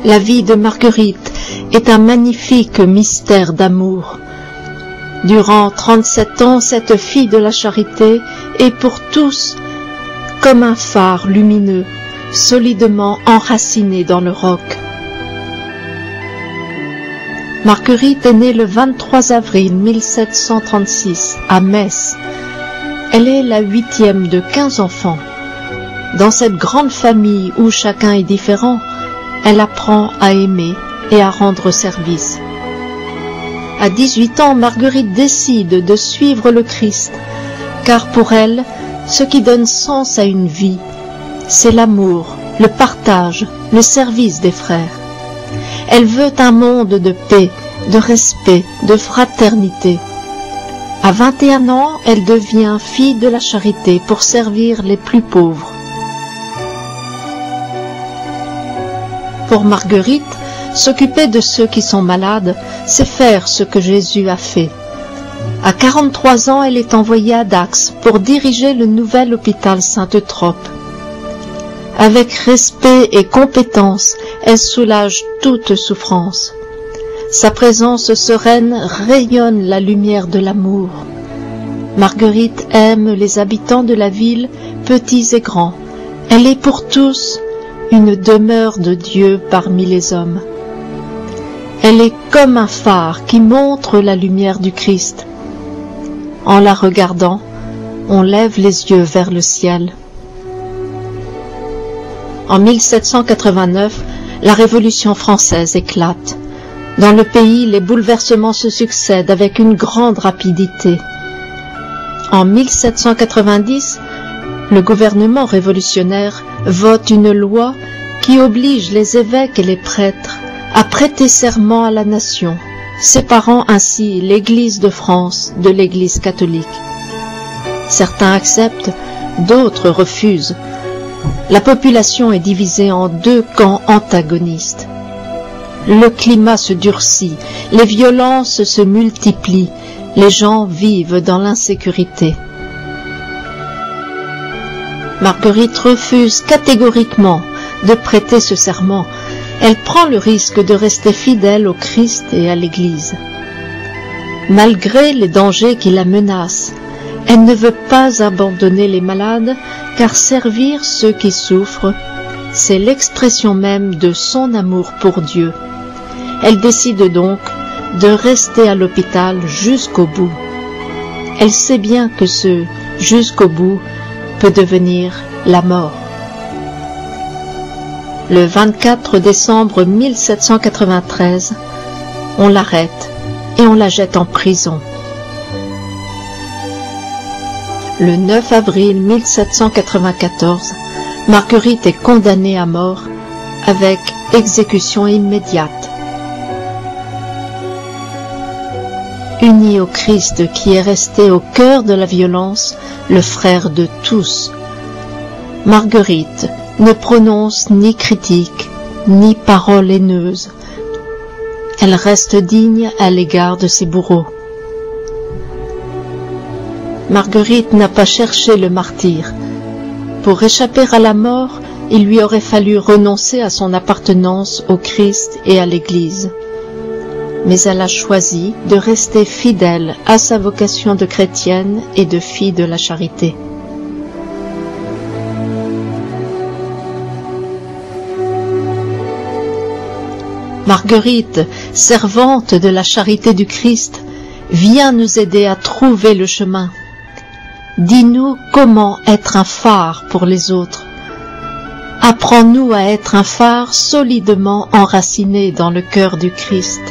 La vie de Marguerite est un magnifique mystère d'amour. Durant 37 ans, cette fille de la charité est pour tous comme un phare lumineux, solidement enraciné dans le roc. Marguerite est née le 23 avril 1736 à Metz. Elle est la 8e de 15 enfants. Dans cette grande famille où chacun est différent, elle apprend à aimer et à rendre service. À 18 ans, Marguerite décide de suivre le Christ, car pour elle, ce qui donne sens à une vie, c'est l'amour, le partage, le service des frères. Elle veut un monde de paix, de respect, de fraternité. À 21 ans, elle devient fille de la charité pour servir les plus pauvres. Pour Marguerite, s'occuper de ceux qui sont malades, c'est faire ce que Jésus a fait. À 43 ans, elle est envoyée à Dax pour diriger le nouvel hôpital Sainte-Trope. Avec respect et compétence, elle soulage toute souffrance. Sa présence sereine rayonne la lumière de l'amour. Marguerite aime les habitants de la ville, petits et grands. Elle est pour tous une demeure de Dieu parmi les hommes. Elle est comme un phare qui montre la lumière du Christ. En la regardant, on lève les yeux vers le ciel. En 1789, la Révolution française éclate. Dans le pays, les bouleversements se succèdent avec une grande rapidité. En 1790, le gouvernement révolutionnaire vote une loi qui oblige les évêques et les prêtres à prêter serment à la nation, séparant ainsi l'Église de France de l'Église catholique. Certains acceptent, d'autres refusent. La population est divisée en deux camps antagonistes. Le climat se durcit, les violences se multiplient, les gens vivent dans l'insécurité. Marguerite refuse catégoriquement de prêter ce serment. Elle prend le risque de rester fidèle au Christ et à l'Église. Malgré les dangers qui la menacent, elle ne veut pas abandonner les malades, car servir ceux qui souffrent, c'est l'expression même de son amour pour Dieu. Elle décide donc de rester à l'hôpital jusqu'au bout. Elle sait bien que ce « jusqu'au bout » peut devenir la mort. Le 24 décembre 1793, on l'arrête et on la jette en prison. Le 9 avril 1794, Marguerite est condamnée à mort avec exécution immédiate. Unie au Christ qui est resté au cœur de la violence, le frère de tous, Marguerite ne prononce ni critique, ni parole haineuse. Elle reste digne à l'égard de ses bourreaux. Marguerite n'a pas cherché le martyre. Pour échapper à la mort, il lui aurait fallu renoncer à son appartenance au Christ et à l'Église. Mais elle a choisi de rester fidèle à sa vocation de chrétienne et de fille de la charité. Marguerite, servante de la charité du Christ, viens nous aider à trouver le chemin. Dis-nous comment être un phare pour les autres. Apprends-nous à être un phare solidement enraciné dans le cœur du Christ.